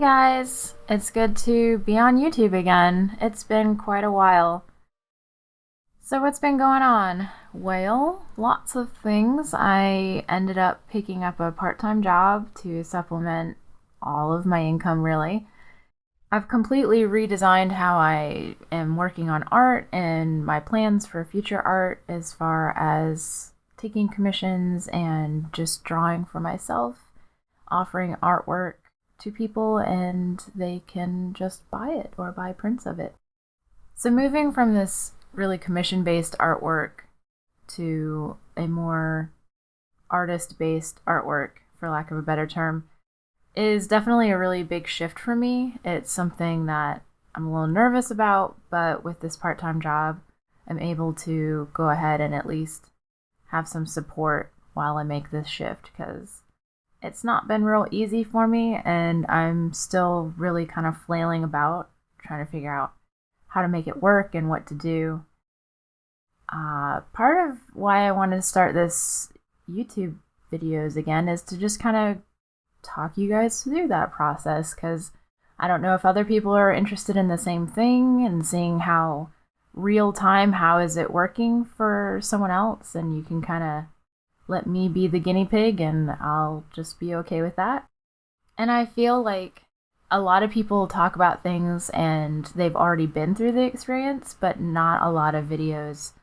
guys, it's good to be on YouTube again. It's been quite a while. So, what's been going on? Well, lots of things. I ended up picking up a part time job to supplement all of my income, really. I've completely redesigned how I am working on art and my plans for future art as far as taking commissions and just drawing for myself, offering artwork to people, and they can just buy it or buy prints of it. So moving from this really commission-based artwork to a more artist-based artwork, for lack of a better term, is definitely a really big shift for me. It's something that I'm a little nervous about, but with this part-time job, I'm able to go ahead and at least have some support while I make this shift, because it's not been real easy for me, and I'm still really kind of flailing about trying to figure out how to make it work and what to do. Part of why I wanted to start this YouTube videos again is to just kind of talk you guys through that process, because I don't know if other people are interested in the same thing and seeing how real time, how is it working for someone else, and you can kind of let me be the guinea pig and I'll just be okay with that. And I feel like a lot of people talk about things and they've already been through the experience, but not a lot of videos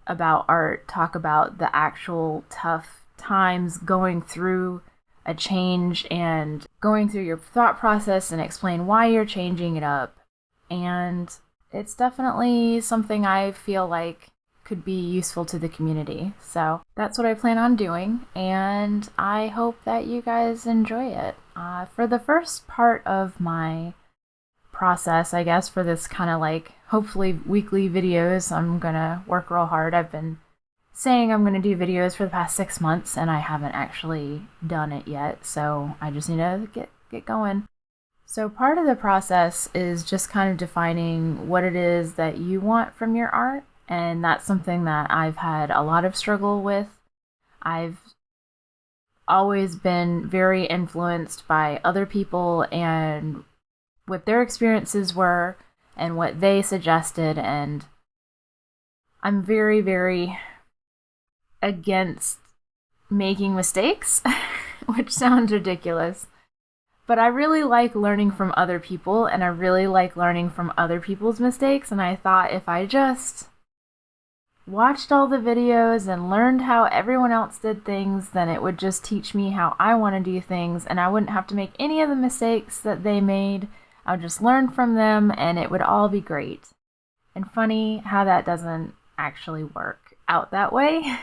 about art talk about the actual tough times going through a change and going through your thought process and explain why you're changing it up. And it's definitely something I feel like could be useful to the community. So that's what I plan on doing, and I hope that you guys enjoy it. For the first part of my process, I guess, for this kind of like hopefully weekly videos, I'm gonna work real hard. I've been saying I'm gonna do videos for the past 6 months, and I haven't actually done it yet, so I just need to get going. So part of the process is just kind of defining what it is that you want from your art. And that's something that I've had a lot of struggle with. I've always been very influenced by other people and what their experiences were and what they suggested. And I'm very, very against making mistakes, which sounds ridiculous. But I really like learning from other people, and I really like learning from other people's mistakes. And I thought if I just watched all the videos and learned how everyone else did things, then it would just teach me how I want to do things, and I wouldn't have to make any of the mistakes that they made. I would just learn from them, and it would all be great. And funny how that doesn't actually work out that way.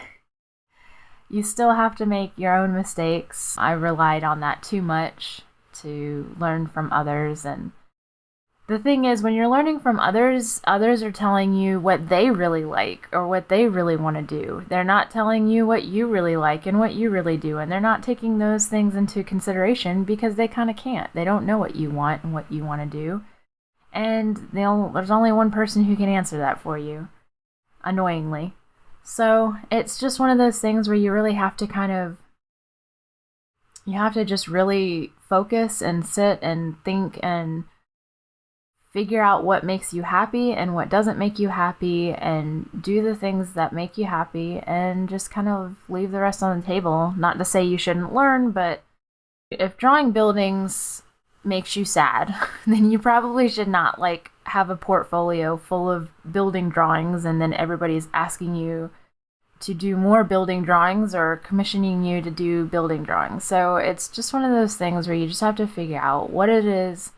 You still have to make your own mistakes. I relied on that too much to learn from others, and the thing is, when you're learning from others, others are telling you what they really like or what they really want to do. They're not telling you what you really like and what you really do, and they're not taking those things into consideration because they kind of can't. They don't know what you want and what you want to do, and there's only one person who can answer that for you, annoyingly. So it's just one of those things where you really have to you have to just really focus and sit and think and figure out what makes you happy and what doesn't make you happy, and do the things that make you happy, and just kind of leave the rest on the table. Not to say you shouldn't learn, but if drawing buildings makes you sad, then you probably should not have a portfolio full of building drawings and then everybody's asking you to do more building drawings or commissioning you to do building drawings. So it's just one of those things where you just have to figure out what it is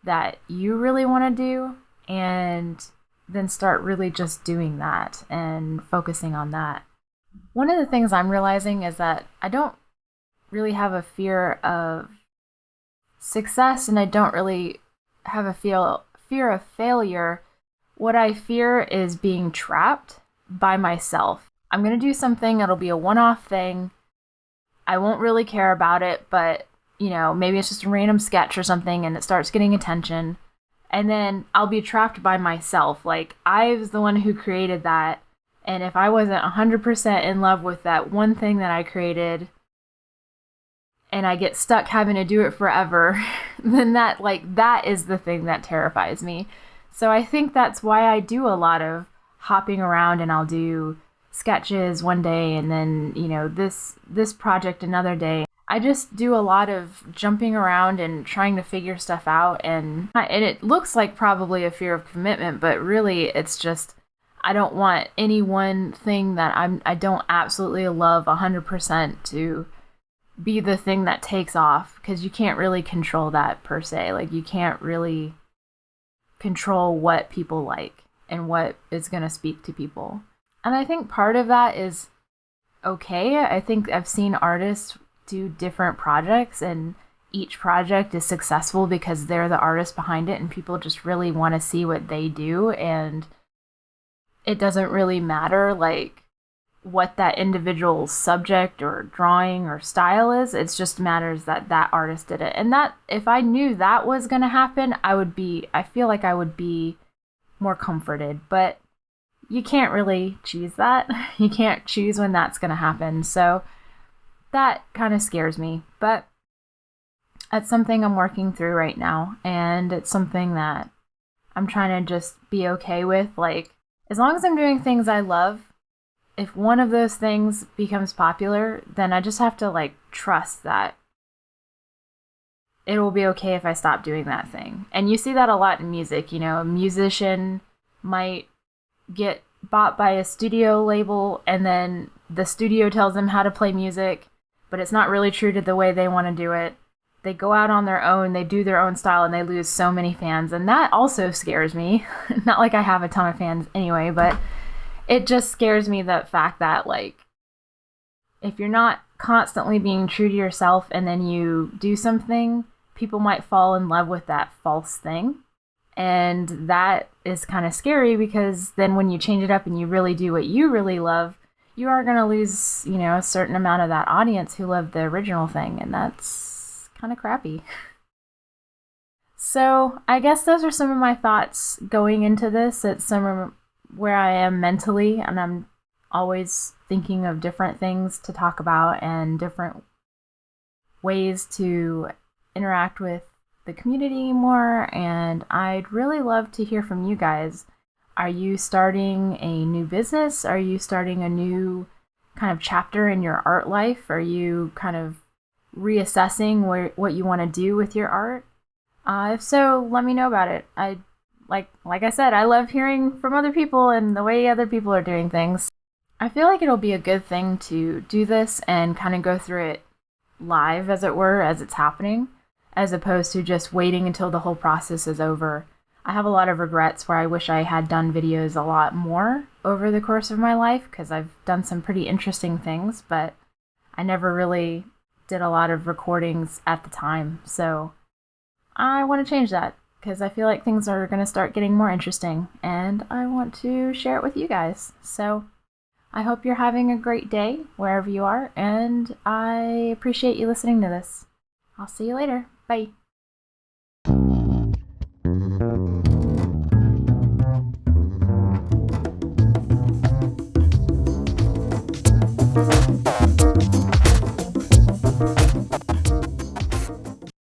that you really want to do, and then start really just doing that and focusing on that. One of the things I'm realizing is that I don't really have a fear of success, and I don't really have a fear of failure. What I fear is being trapped by myself. I'm going to do something, it'll be a one-off thing. I won't really care about it, but maybe it's just a random sketch or something and it starts getting attention. And then I'll be trapped by myself. Like, I was the one who created that. And if I wasn't 100% in love with that one thing that I created, and I get stuck having to do it forever, then that is the thing that terrifies me. So I think that's why I do a lot of hopping around, and I'll do sketches one day and then, this project another day. I just do a lot of jumping around and trying to figure stuff out, and it looks like probably a fear of commitment, but really it's just I don't want any one thing that I don't absolutely love 100% to be the thing that takes off, because you can't really control that per se. Like, you can't really control what people like and what is going to speak to people. And I think part of that is okay. I think I've seen artists do different projects, and each project is successful because they're the artist behind it, and people just really want to see what they do, and it doesn't really matter like what that individual subject or drawing or style is. It just matters that that artist did it. And that, if I knew that was going to happen, I feel like I would be more comforted. But you can't really choose that. You can't choose when that's going to happen. So that kind of scares me. But it's something I'm working through right now. And it's something that I'm trying to just be okay with. Like, as long as I'm doing things I love, if one of those things becomes popular, then I just have to trust that it will be okay if I stop doing that thing. And you see that a lot in music. A musician might get bought by a studio label, and then the studio tells them how to play music, but it's not really true to the way they want to do it. They go out on their own, they do their own style, and they lose so many fans. And that also scares me. Not like I have a ton of fans anyway, but it just scares me, the fact that, if you're not constantly being true to yourself and then you do something, people might fall in love with that false thing. And that is kind of scary, because then when you change it up and you really do what you really love, you are going to lose, a certain amount of that audience who loved the original thing. And that's kind of crappy. So I guess those are some of my thoughts going into this. It's some of where I am mentally, and I'm always thinking of different things to talk about and different ways to interact with the community more. And I'd really love to hear from you guys. Are you starting a new business? Are you starting a new kind of chapter in your art life? Are you kind of reassessing what you want to do with your art? If so, let me know about it. Like I said, I love hearing from other people and the way other people are doing things. I feel like it'll be a good thing to do this and kind of go through it live, as it were, as it's happening, as opposed to just waiting until the whole process is over. I have a lot of regrets where I wish I had done videos a lot more over the course of my life, because I've done some pretty interesting things, but I never really did a lot of recordings at the time. So I want to change that, because I feel like things are going to start getting more interesting, and I want to share it with you guys. So I hope you're having a great day wherever you are, and I appreciate you listening to this. I'll see you later. Bye.